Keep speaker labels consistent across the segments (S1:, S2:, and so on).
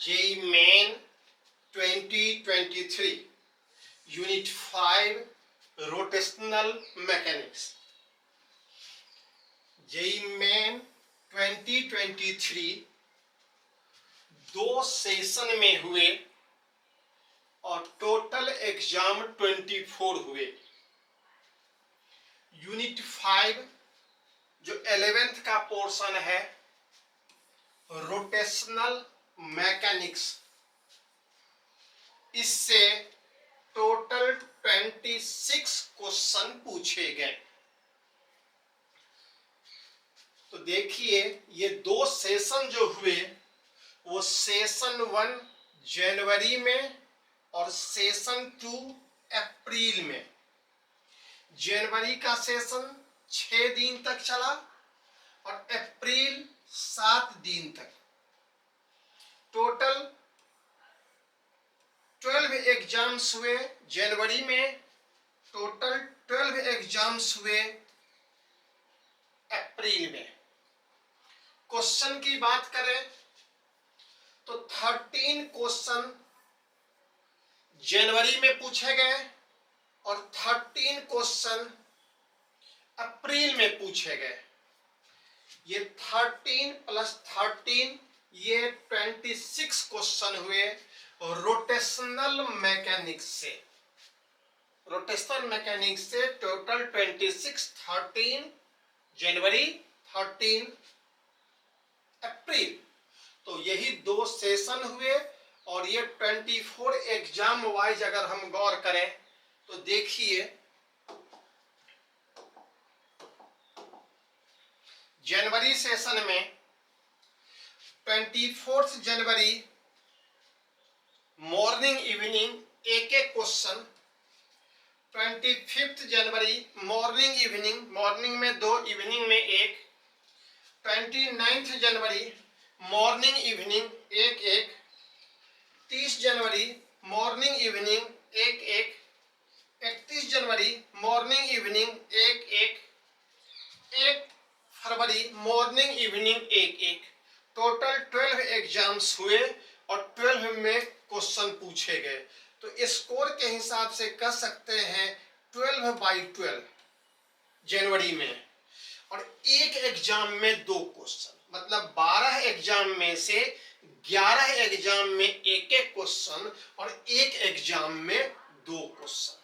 S1: JEE Main 2023 Unit 5 Rotational Mechanics. JEE Main 2023 दो session में हुए और टोटल एग्जाम 24 हुए। यूनिट 5 जो 11th का पोर्शन है रोटेशनल मैकेनिक्स, इससे टोटल 26 क्वेश्चन पूछे गए। तो देखिए ये दो सेशन जो हुए वो सेशन 1 जनवरी में और सेशन 2 अप्रैल में। जनवरी का सेशन 6 दिन तक चला और अप्रैल 7 दिन तक। टोटल 12 एग्जाम्स हुए जनवरी में, टोटल 12 एग्जाम्स हुए अप्रैल में। क्वेश्चन की बात करें तो 13 क्वेश्चन जनवरी में पूछे गए और 13 क्वेश्चन अप्रैल में पूछे गए। ये 13 प्लस 13 ये 26 क्वेश्चन हुए रोटेशनल मैकेनिक्स से। रोटेशनल मैकेनिक्स से टोटल 26, 13 जनवरी, 13 अप्रैल। तो यही दो सेशन हुए और ये 24 एग्जाम वाइज अगर हम गौर करें तो देखिए जनवरी सेशन में 24 जनवरी मॉर्निंग इवनिंग एक एक क्वेश्चन, 25 जनवरी मॉर्निंग इवनिंग, मॉर्निंग में 2 इवनिंग में 1, 29 जनवरी मॉर्निंग इवनिंग एक एक, 30 जनवरी मॉर्निंग इवनिंग एक एक, 31 जनवरी मॉर्निंग इवनिंग एक एक, 1 फरवरी मॉर्निंग इवनिंग एक एक। टोटल 12 एग्जाम्स हुए और 12 में क्वेश्चन पूछे गए। तो स्कोर के हिसाब से कह सकते हैं 12/12 जनवरी में, और एक एग्जाम में 2 क्वेश्चन, मतलब 12 एग्जाम में से 11 एग्जाम में एक एक क्वेश्चन और एक एग्जाम में 2 क्वेश्चन।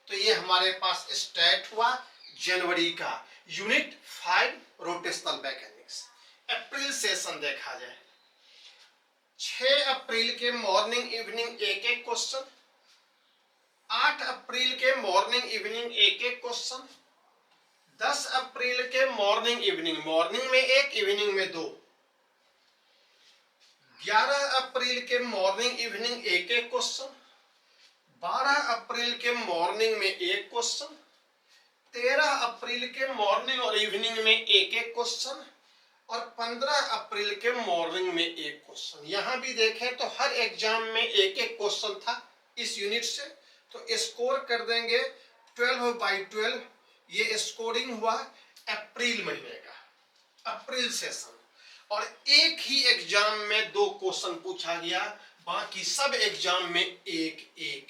S1: तो ये हमारे पास स्टैट हुआ जनवरी का यूनिट 5 रोटेशनल मैकेनिक्स। अप्रैल सेशन देखा जाए, 6 अप्रैल के मॉर्निंग इवनिंग एक एक क्वेश्चन, 8 अप्रैल के मॉर्निंग इवनिंग एक एक क्वेश्चन, 10 अप्रैल के मॉर्निंग इवनिंग, मॉर्निंग में 1 इवनिंग में 2, 11 अप्रैल के मॉर्निंग इवनिंग एक एक क्वेश्चन, 12 अप्रैल के मॉर्निंग में 1 क्वेश्चन, 13 अप्रैल के मॉर्निंग और इवनिंग में एक एक क्वेश्चन और 15 अप्रैल के मॉर्निंग में 1 क्वेश्चन। यहां भी देखें तो हर एग्जाम में एक एक क्वेश्चन था इस यूनिट से। तो स्कोर कर देंगे 12/12। ये स्कोरिंग हुआ अप्रैल महीने का, अप्रैल सेशन। और एक ही एग्जाम में 2 क्वेश्चन पूछा गया, बाकी सब एग्जाम में एक एक।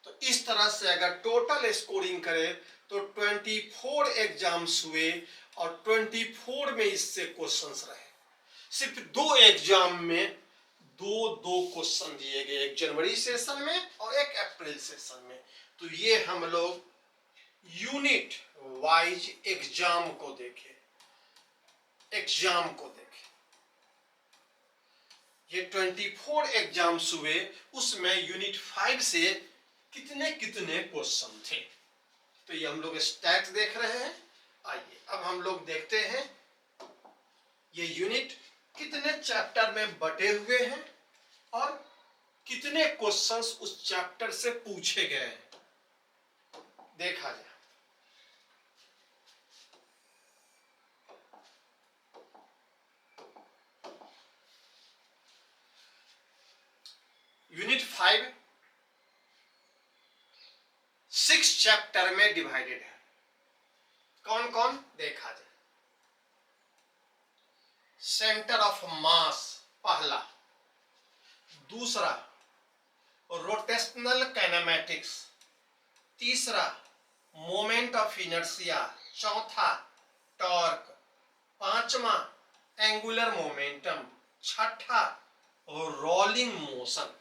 S1: तो इस तरह से अगर टोटल स्कोरिंग करें तो 24 एग्जाम्स हुए और 24 में इससे क्वेश्चंस रहे। सिर्फ 2 एग्जाम में 2 क्वेश्चन दिए गए, एक जनवरी सेशन में और एक अप्रैल सेशन में। तो ये हम लोग यूनिट वाइज एग्जाम को देखें, ये 24 एग्जाम्स हुए, उसमें यूनिट 5 से कितने क्वेश्चन थे। तो ये हम लोग स्टैट देख रहे हैं। आइए अब हम लोग देखते हैं ये यूनिट कितने चैप्टर में बटे हुए हैं और कितने क्वेश्चंस उस चैप्टर से पूछे गए हैं। देखा जाए, यूनिट 5 6 चैप्टर में डिवाइडेड है। कौन कौन देखा जाए। सेंटर ऑफ मास पहला, दूसरा रोटेशनल काइनेमेटिक्स, तीसरा मोमेंट ऑफ इनर्शिया, चौथा टॉर्क, पांचवा एंगुलर मोमेंटम, छठा रोलिंग मोशन।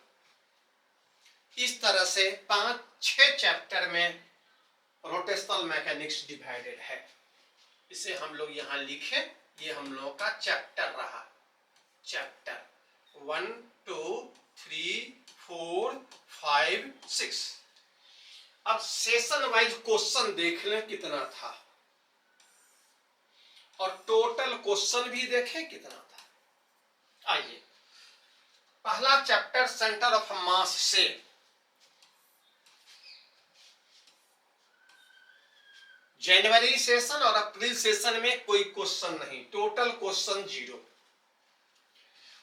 S1: इस तरह से 5-6 चैप्टर में रोटेशनल मैकेनिक्स डिवाइडेड है। इसे हम लोग यहां लिखे, ये हम लोग का चैप्टर रहा, चैप्टर 1 2 3 4 5 6। अब सेशन वाइज क्वेश्चन देख लें कितना था, और टोटल क्वेश्चन भी देखें कितना था। आइए, पहला चैप्टर सेंटर ऑफ मास से जनवरी सेशन और अप्रैल सेशन में कोई क्वेश्चन नहीं, टोटल क्वेश्चन 0।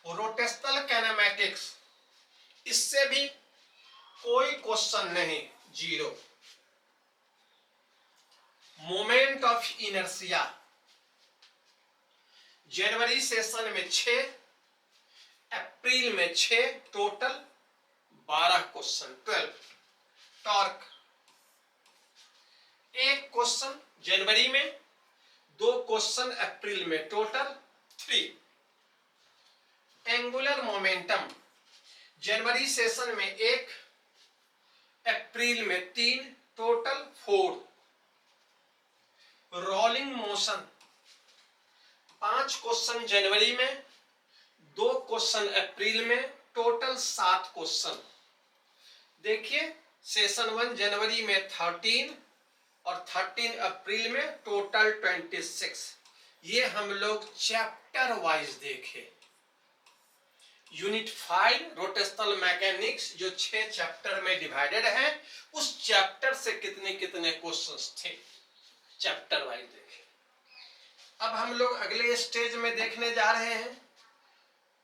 S1: रोटेशनल काइनेमेटिक्स, इससे भी कोई क्वेश्चन नहीं, 0। Moment of inertia, January session में 6, अप्रैल में 6, टोटल 12 क्वेश्चन, 12। टॉर्क, एक क्वेश्चन जनवरी में, 2 क्वेश्चन अप्रैल में, टोटल 3। एंगुलर मोमेंटम, जनवरी सेशन में 1, अप्रैल में 3, टोटल 4। रोलिंग मोशन, 5 क्वेश्चन जनवरी में, 2 क्वेश्चन अप्रैल में, टोटल 7 क्वेश्चन। देखिए, सेशन 1 जनवरी में 13 और 13 अप्रैल में, टोटल 26। ये हम लोग चैप्टर वाइज देखे। यूनिट 5 रोटेशनल मैकेनिक्स जो 6 चैप्टर में डिवाइडेड है, उस चैप्टर से कितने कितने क्वेश्चंस थे, चैप्टर वाइज देखे। अब हम लोग अगले स्टेज में देखने जा रहे हैं,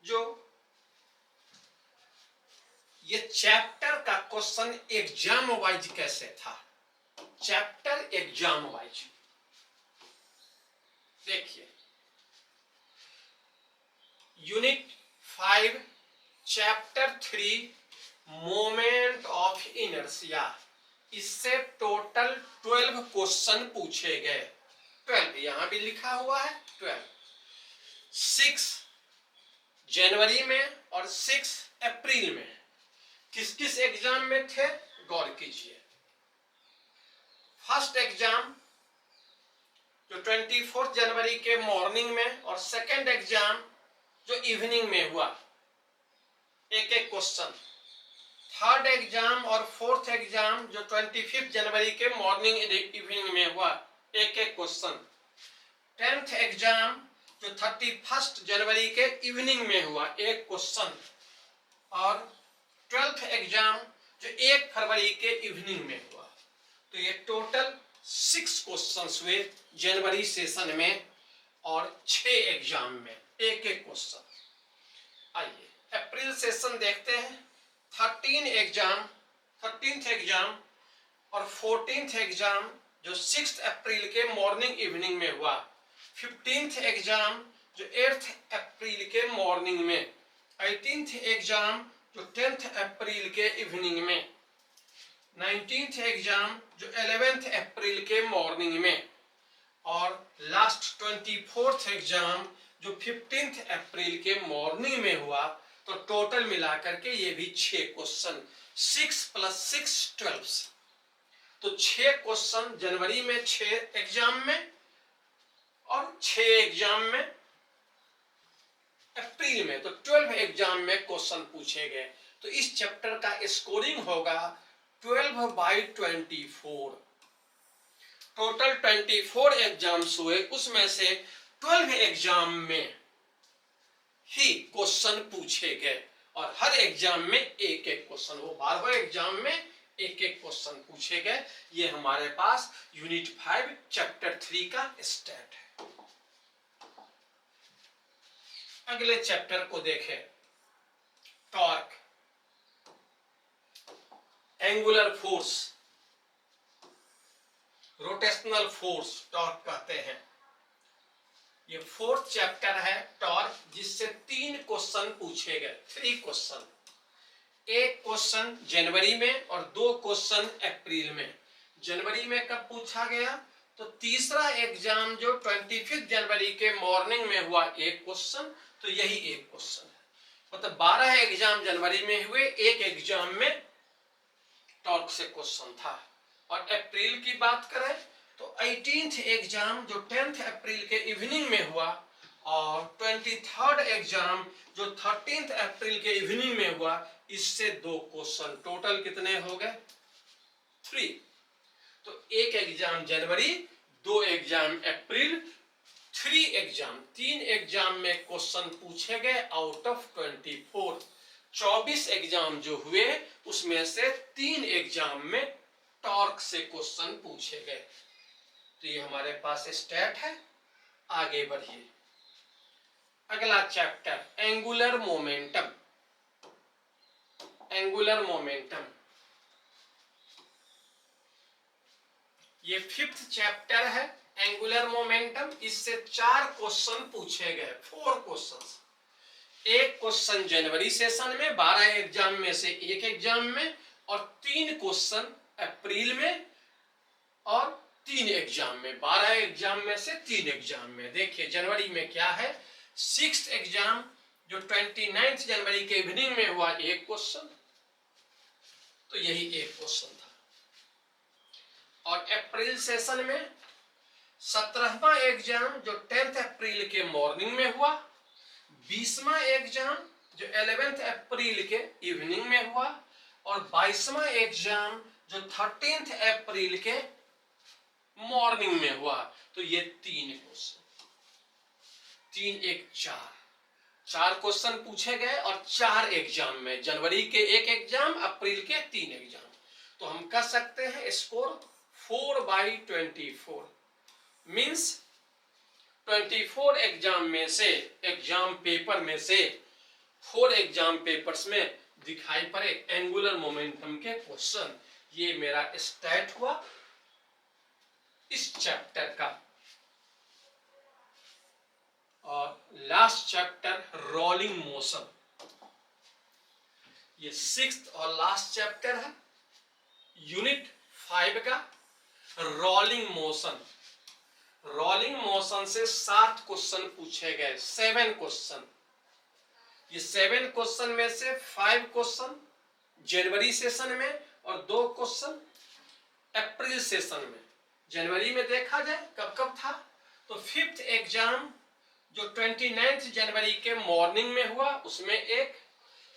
S1: जो ये चैप्टर का क्वेश्चन एग्जाम वाइज कैसे था, चैप्टर एग्जाम वाइज। देखिए, unit 5 chapter 3 moment of inertia, इससे टोटल 12 क्वेश्चन पूछे गए। 12 यहां भी लिखा हुआ है, 12। 6 जनवरी में और 6 अप्रैल में किस किस एग्जाम में थे, गौर कीजिए। फर्स्ट एग्जाम जो 24 जनवरी के मॉर्निंग में, और सेकंड एग्जाम जो इवनिंग में हुआ, एक एक क्वेश्चन। थर्ड एग्जाम और फोर्थ एग्जाम जो 25 जनवरी के मॉर्निंग इवनिंग में हुआ, एक एक क्वेश्चन। 10th एग्जाम जो 31 जनवरी के इवनिंग में हुआ, एक क्वेश्चन। और 12th एग्जाम जो 1 फरवरी के इवनिंग में हुआ। तो ये टोटल 6 क्वेश्चंस हुए जनवरी सेशन में, और 6 एग्जाम में एक एक क्वेश्चन। आइए अप्रैल सेशन देखते हैं। 13th एग्जाम और 14th एग्जाम जो 6 अप्रैल के मॉर्निंग इवनिंग में हुआ। 15th एग्जाम जो 8 अप्रैल के मॉर्निंग में। 18th एग्जाम जो 10th अप्रैल के इवनिंग में। 19th एग्जाम जो 11th अप्रैल के मॉर्निंग में। और लास्ट 24th एग्जाम जो 15th अप्रैल के मॉर्निंग में हुआ। तो टोटल मिलाकर के ये भी 6 क्वेश्चन, 6 + 6 12। तो 6 क्वेश्चन जनवरी में, 6 एग्जाम में, और 6 एग्जाम में अप्रैल में। तो 12 एग्जाम में क्वेश्चन पूछे गए। तो इस चैप्टर का स्कोरिंग होगा 12/24। टोटल 24 एग्जाम्स हुए, उसमें से 12 एग्जाम में ही क्वेश्चन पूछे गए, और हर एग्जाम में एक एक क्वेश्चन। वो 12 एग्जाम में एक एक क्वेश्चन पूछे गए। ये हमारे पास यूनिट 5 चैप्टर 3 का स्टेट है। अगले चैप्टर को देखें। Torque, angular force, rotational force torque कहते हैं। ये 4th चैप्टर है टॉर्क, जिससे 3 क्वेश्चन पूछे गए, 3 क्वेश्चन। एक क्वेश्चन जनवरी में और 2 क्वेश्चन अप्रैल में। जनवरी में कब पूछा गया? तो तीसरा एग्जाम जो 25 जनवरी के मॉर्निंग में हुआ एक क्वेश्चन, तो यही एक क्वेश्चन है। मतलब 12 एग्जाम जनवरी में हुए, एक एग्जाम में टॉर्क से क्वेश्चन था। और अप्रैल की बात करें तो 18th एग्जाम जो 10th अप्रैल के इवनिंग में हुआ, और 23rd एग्जाम जो 13th अप्रैल के इवनिंग में हुआ, इससे 2 क्वेश्चन। टोटल कितने हो गए? 3। तो एक एग्जाम जनवरी, 2 एग्जाम अप्रैल, 3 एग्जाम में क्वेश्चन पूछे गए आउट ऑफ 24। 24 एग्जाम जो हुए उसमें से 3 एग्जाम में टॉर्क से क्वेश्चन पूछे गए। तो ये हमारे पास स्टैट है। आगे बढ़िए, अगला chapter angular momentum. Angular momentum ये 5th चैप्टर है, एंगुलर मोमेंटम। इससे 4 क्वेश्चन पूछे गए, 4 क्वेश्चंस। एक क्वेश्चन जनवरी सेशन में, 12 एग्जाम में से एक एग्जाम में, और 3 क्वेश्चन अप्रैल में और 3 एग्जाम में। 12 एग्जाम में से 3 एग्जाम में। देखिए जनवरी में क्या है, 6th एग्जाम जो 29 जनवरी के इवनिंग में हुआ एक क्वेश्चन, तो यही एक क्वेश्चन था। और अप्रैल सेशन में 17वां एग्जाम जो 10th अप्रैल के मॉर्निंग में हुआ, 20वां एग्जाम जो 11th अप्रैल के इवनिंग में हुआ, और 22वां एग्जाम जो 13th अप्रैल के मॉर्निंग में हुआ। तो ये 3 क्वेश्चन, 3 1 4 क्वेश्चन पूछे गए और 4 एग्जाम में। जनवरी के एक एग्जाम, अप्रैल के 3 एग्जाम। तो हम कह सकते हैं स्कोर 4/24 मीन्स 24 एग्जाम में से, एग्जाम पेपर में से 4 एग्जाम पेपर्स में दिखाई पड़े एंगुलर मोमेंटम के क्वेश्चन। ये मेरा स्टैट हुआ इस चैप्टर का। और लास्ट चैप्टर रोलिंग मोशन, ये 6th और लास्ट चैप्टर है यूनिट 5 का, रोलिंग मोशन। रोलिंग मोशन से 7 क्वेश्चन पूछे गए, 7 क्वेश्चन। ये 7 क्वेश्चन में से 5 क्वेश्चन जनवरी सेशन में और 2 क्वेश्चन अप्रैल सेशन में। जनवरी में देखा जाए कब कब था, तो 5th एग्जाम जो 29 जनवरी के मॉर्निंग में हुआ उसमें एक,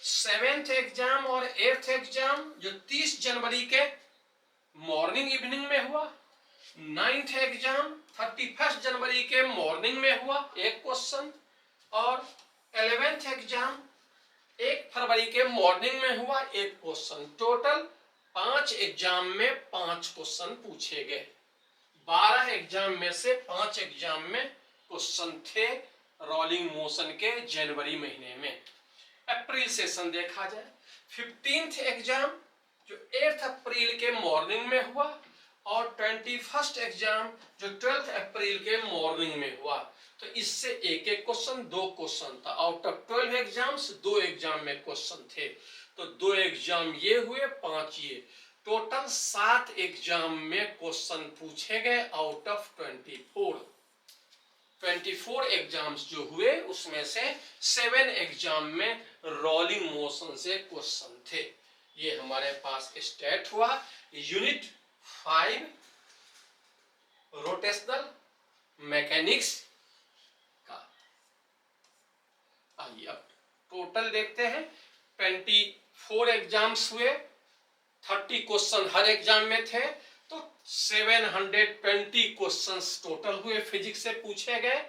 S1: 7th एग्जाम और 8th एग्जाम जो 30 जनवरी के मॉर्निंग इवनिंग में हुआ, 9th एग्जाम 31 जनवरी के मॉर्निंग में हुआ एक क्वेश्चन, और 11th एग्जाम 1 फरवरी के मॉर्निंग में हुआ एक क्वेश्चन। टोटल 5 एग्जाम में 5 क्वेश्चन पूछे गए। 12 एग्जाम में से 5 एग्जाम में क्वेश्चन थे रोलिंग मोशन के जनवरी महीने में। अप्रैल सेशन देखा जाए, 15th एग्जाम जो 8 अप्रैल के मॉर्निंग में हुआ, और 21st एग्जाम जो 12 अप्रैल के मॉर्निंग में हुआ। तो इससे एक एक क्वेश्चन, 2 क्वेश्चन था। आउट ऑफ 12 एग्जाम्स 2 एग्जाम में क्वेश्चन थे। तो 2 एग्जाम ये हुए, 5 ये, टोटल 7 एग्जाम में क्वेश्चन पूछे गए आउट ऑफ 24। 24 एग्जाम्स जो हुए उसमें से 7 एग्जाम में रोलिंग मोशन से क्वेश्चन थे। ये हमारे पास स्टैट हुआ यूनिट 5 रोटेशनल मैकेनिक्स का। आइए अब टोटल देखते हैं। 24 एग्जाम्स हुए, 30 क्वेश्चन हर एग्जाम में थे, तो 720 क्वेश्चंस टोटल हुए फिजिक्स से पूछे गए।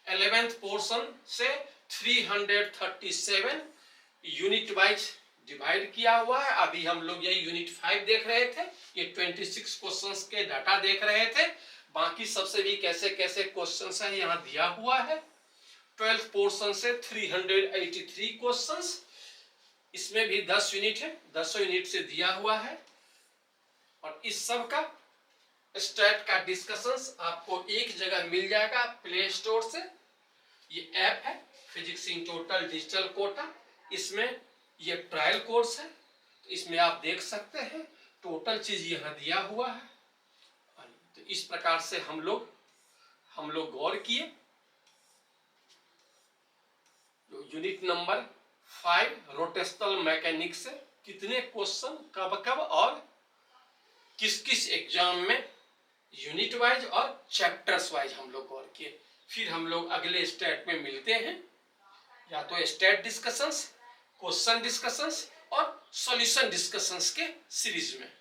S1: 11th पोर्शन से 337 यूनिट वाइज डिवाइड किया हुआ है। अभी हम लोग यही यूनिट 5 देख रहे थे, ये 26 क्वेश्चंस के डाटा देख रहे थे। बाकी सबसे भी कैसे कैसे क्वेश्चंस है यहाँ दिया हुआ है। 12th पोर्शन से 383 क्वेश्चंस, इसमें भी 10 यूनिट है, 10 यूनिट से दिया हुआ है। और इस सब का स्टैट का डिस्कशंस आपको एक जगह मिल जाएगा प्ले स्टोर से,
S2: ये ऐप है physics in total digital Kota, इसमें ये ट्रायल कोर्स है, तो इसमें आप देख सकते हैं टोटल चीज यहाँ दिया हुआ है। तो इस प्रकार से हम लोग गौर किए। यूनिट नंबर 5 रोटेशनल मैकेनिक्स से कितने क्वेश्चन कब कब और किस किस एग्जाम में यूनिट वाइज और चैप्टर्स वाइज हम लोग गौर किए। फिर हम लोग अगले स्टेट में मिलते हैं, या तो स्टेट डिस्कशंस, क्वेश्चन डिस्कशंस और सॉल्यूशन डिस्कशंस के सीरीज में।